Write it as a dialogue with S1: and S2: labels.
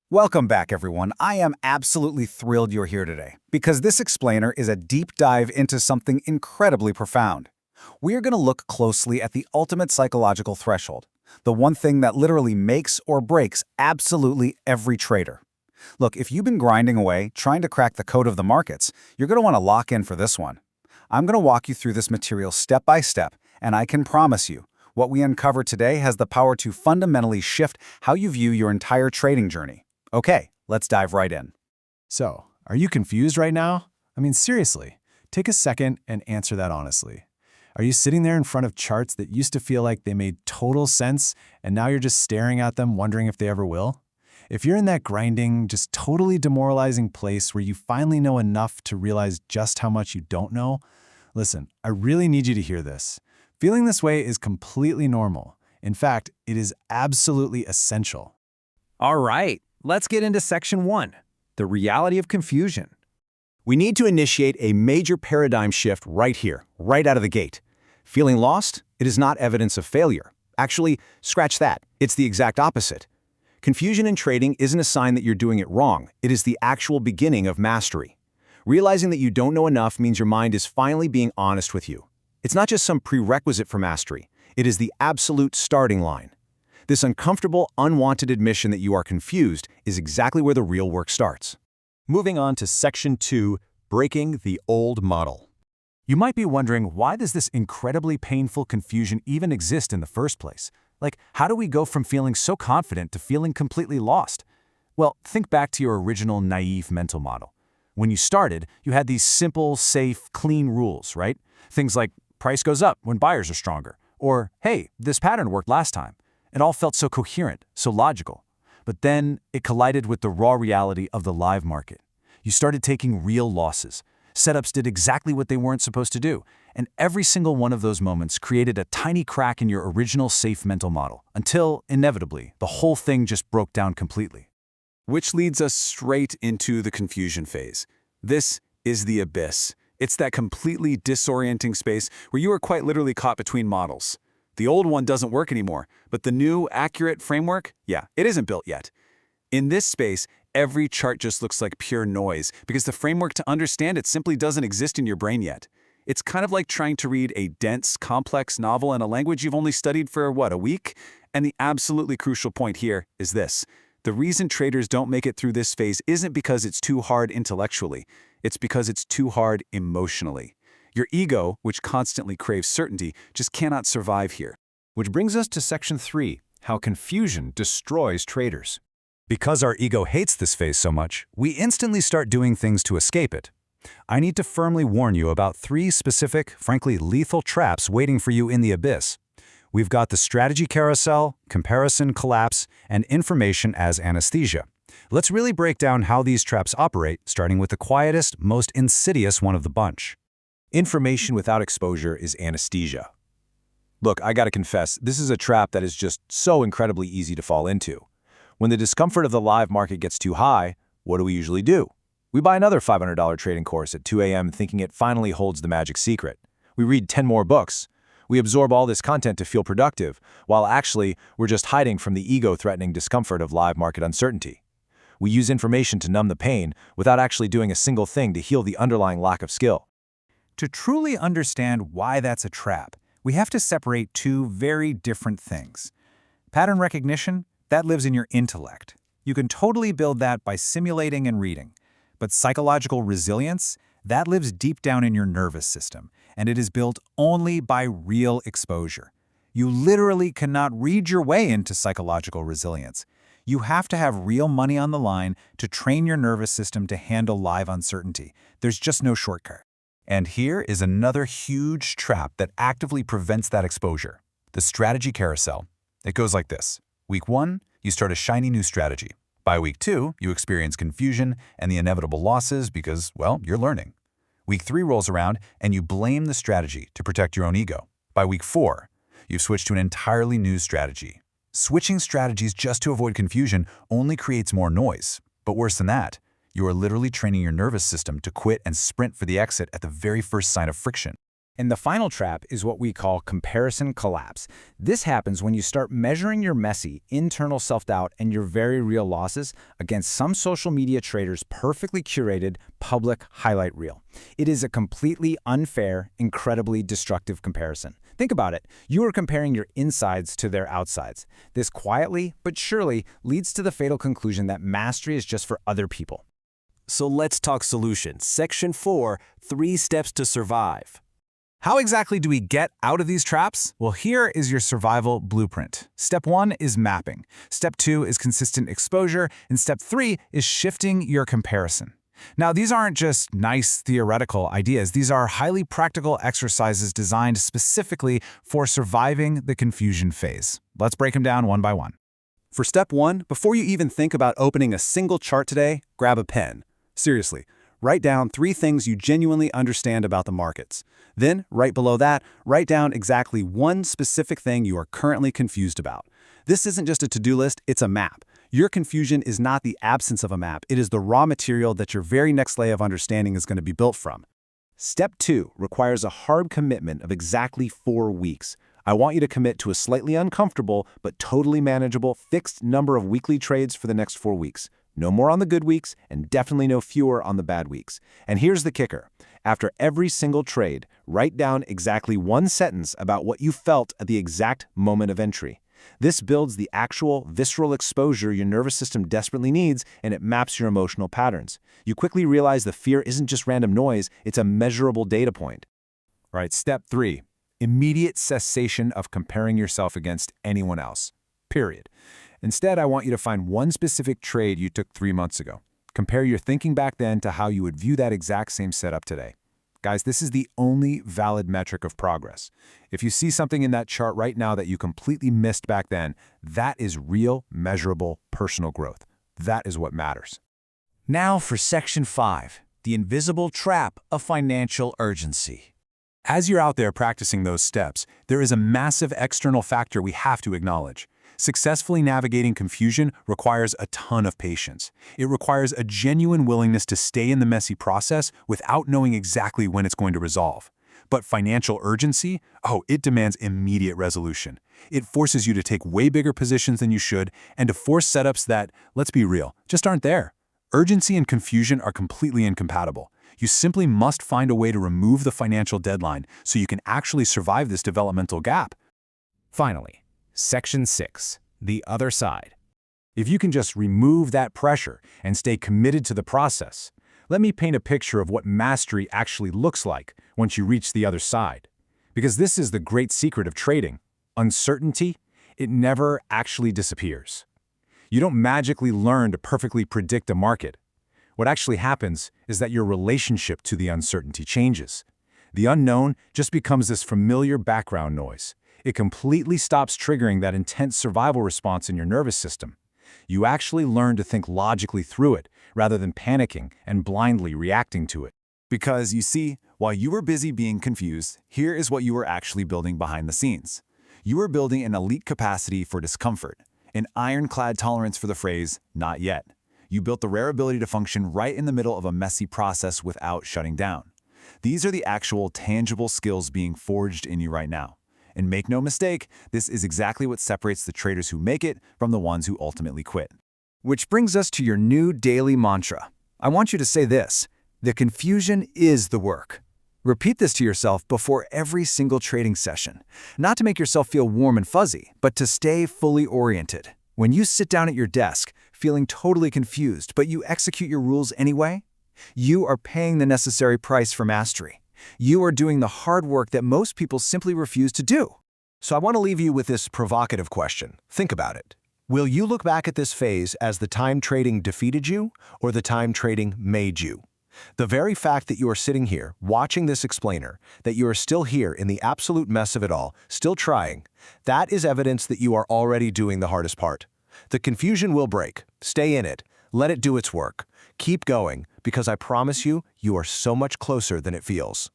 S1: Welcome back, everyone. I am absolutely thrilled you're here today, because this explainer is a deep dive into something incredibly profound. We are going to look closely at the ultimate psychological threshold, the one thing that literally makes or breaks absolutely every trader. Look, if you've been grinding away, trying to crack the code of the markets, you're going to want to lock in for this one. I'm going to walk you through this material step by step, and I can promise you, what we uncover today has the power to fundamentally shift how you view your entire trading journey. Okay, let's dive right in.
S2: So, are you confused right now? I mean, seriously, take a second and answer that honestly. Are you sitting there in front of charts that used to feel like they made total sense, and now you're just staring at them wondering if they ever will? If you're in that grinding, just totally demoralizing place where you finally know enough to realize just how much you don't know, listen, I really need you to hear this. Feeling this way is completely normal. In fact, it is absolutely essential.
S3: All right, let's get into section 1, the reality of confusion.
S1: We need to initiate a major paradigm shift right here, right out of the gate. Feeling lost? It is not evidence of failure. Actually, scratch that. It's the exact opposite. Confusion in trading isn't a sign that you're doing it wrong. It is the actual beginning of mastery. Realizing that you don't know enough means your mind is finally being honest with you. It's not just some prerequisite for mastery. It is the absolute starting line. This uncomfortable, unwanted admission that you are confused is exactly where the real work starts.
S2: Moving on to section 2, breaking the old model. You might be wondering, why does this incredibly painful confusion even exist in the first place? Like, how do we go from feeling so confident to feeling completely lost? Well, think back to your original naive mental model. When you started, you had these simple, safe, clean rules, right? Things like, price goes up when buyers are stronger, or, hey, this pattern worked last time. It all felt so coherent, so logical. But then it collided with the raw reality of the live market. You started taking real losses. Setups did exactly what they weren't supposed to do, and every single one of those moments created a tiny crack in your original safe mental model, until, inevitably, the whole thing just broke down completely.
S4: Which leads us straight into the confusion phase. This is the abyss. It's that completely disorienting space where you are quite literally caught between models. The old one doesn't work anymore, but the new, accurate framework, it isn't built yet. In this space, every chart just looks like pure noise because the framework to understand it simply doesn't exist in your brain yet. It's kind of like trying to read a dense, complex novel in a language you've only studied for, a week? And the absolutely crucial point here is this. The reason traders don't make it through this phase isn't because it's too hard intellectually. It's because it's too hard emotionally. Your ego, which constantly craves certainty, just cannot survive here.
S2: Which brings us to section 3, how confusion destroys traders. Because our ego hates this phase so much, we instantly start doing things to escape it. I need to firmly warn you about 3 specific, frankly lethal traps waiting for you in the abyss. We've got the strategy carousel, comparison collapse, and information as anesthesia. Let's really break down how these traps operate, starting with the quietest, most insidious one of the bunch.
S5: Information without exposure is anesthesia. Look, I gotta confess, this is a trap that is just so incredibly easy to fall into. When the discomfort of the live market gets too high, what do we usually do? We buy another $500 trading course at 2 a.m. thinking it finally holds the magic secret. We read 10 more books. We absorb all this content to feel productive, while actually we're just hiding from the ego-threatening discomfort of live market uncertainty. We use information to numb the pain without actually doing a single thing to heal the underlying lack of skill.
S3: To truly understand why that's a trap, we have to separate 2 very different things. Pattern recognition, that lives in your intellect. You can totally build that by simulating and reading. But psychological resilience, that lives deep down in your nervous system, and it is built only by real exposure. You literally cannot read your way into psychological resilience. You have to have real money on the line to train your nervous system to handle live uncertainty. There's just no shortcut.
S1: And here is another huge trap that actively prevents that exposure. The strategy carousel. It goes like this. Week 1, you start a shiny new strategy. By week 2, you experience confusion and the inevitable losses because, well, you're learning. Week 3 rolls around and you blame the strategy to protect your own ego. By week 4, you've switched to an entirely new strategy. Switching strategies just to avoid confusion only creates more noise. But worse than that, you are literally training your nervous system to quit and sprint for the exit at the very first sign of friction.
S3: And the final trap is what we call comparison collapse. This happens when you start measuring your messy, internal self-doubt and your very real losses against some social media trader's perfectly curated public highlight reel. It is a completely unfair, incredibly destructive comparison. Think about it. You are comparing your insides to their outsides. This quietly but surely leads to the fatal conclusion that mastery is just for other people.
S4: So let's talk solutions. Section 4, 3 steps to survive.
S1: How exactly do we get out of these traps? Well, here is your survival blueprint. Step 1 is mapping. Step 2 is consistent exposure. And step 3 is shifting your comparison. Now, these aren't just nice theoretical ideas. These are highly practical exercises designed specifically for surviving the confusion phase. Let's break them down one by one.
S4: For step 1, before you even think about opening a single chart today, grab a pen. Seriously, write down 3 things you genuinely understand about the markets. Then, right below that, write down exactly one specific thing you are currently confused about. This isn't just a to-do list, it's a map. Your confusion is not the absence of a map, it is the raw material that your very next layer of understanding is going to be built from. Step 2 requires a hard commitment of exactly 4 weeks. I want you to commit to a slightly uncomfortable but totally manageable fixed number of weekly trades for the next 4 weeks. No more on the good weeks, and definitely no fewer on the bad weeks. And here's the kicker. After every single trade, write down exactly one sentence about what you felt at the exact moment of entry. This builds the actual visceral exposure your nervous system desperately needs, and it maps your emotional patterns. You quickly realize the fear isn't just random noise, it's a measurable data point.
S5: All right, step 3, immediate cessation of comparing yourself against anyone else. Period. Instead, I want you to find one specific trade you took 3 months ago. Compare your thinking back then to how you would view that exact same setup today. Guys, this is the only valid metric of progress. If you see something in that chart right now that you completely missed back then, that is real, measurable, personal growth. That is what matters.
S2: Now for Section 5, the invisible trap of financial urgency.
S5: As you're out there practicing those steps, there is a massive external factor we have to acknowledge. Successfully navigating confusion requires a ton of patience. It requires a genuine willingness to stay in the messy process without knowing exactly when it's going to resolve. But financial urgency? Oh, it demands immediate resolution. It forces you to take way bigger positions than you should and to force setups that, let's be real, just aren't there. Urgency and confusion are completely incompatible. You simply must find a way to remove the financial deadline so you can actually survive this developmental gap.
S2: Finally, Section 6, the other side.
S5: If you can just remove that pressure and stay committed to the process, let me paint a picture of what mastery actually looks like once you reach the other side. Because this is the great secret of trading. Uncertainty, it never actually disappears. You don't magically learn to perfectly predict a market. What actually happens is that your relationship to the uncertainty changes. The unknown just becomes this familiar background noise. It completely stops triggering that intense survival response in your nervous system. You actually learn to think logically through it, rather than panicking and blindly reacting to it.
S4: Because, you see, while you were busy being confused, here is what you were actually building behind the scenes. You were building an elite capacity for discomfort, an ironclad tolerance for the phrase, not yet. You built the rare ability to function right in the middle of a messy process without shutting down. These are the actual tangible skills being forged in you right now. And make no mistake, this is exactly what separates the traders who make it from the ones who ultimately quit.
S1: Which brings us to your new daily mantra. I want you to say this: the confusion is the work. Repeat this to yourself before every single trading session, not to make yourself feel warm and fuzzy, but to stay fully oriented. When you sit down at your desk, feeling totally confused, but you execute your rules anyway, you are paying the necessary price for mastery. You are doing the hard work that most people simply refuse to do.
S5: So I want to leave you with this provocative question. Think about it. Will you look back at this phase as the time trading defeated you or the time trading made you? The very fact that you are sitting here, watching this explainer, that you are still here in the absolute mess of it all, still trying, that is evidence that you are already doing the hardest part. The confusion will break. Stay in it. Let it do its work. Keep going, because I promise you, you are so much closer than it feels.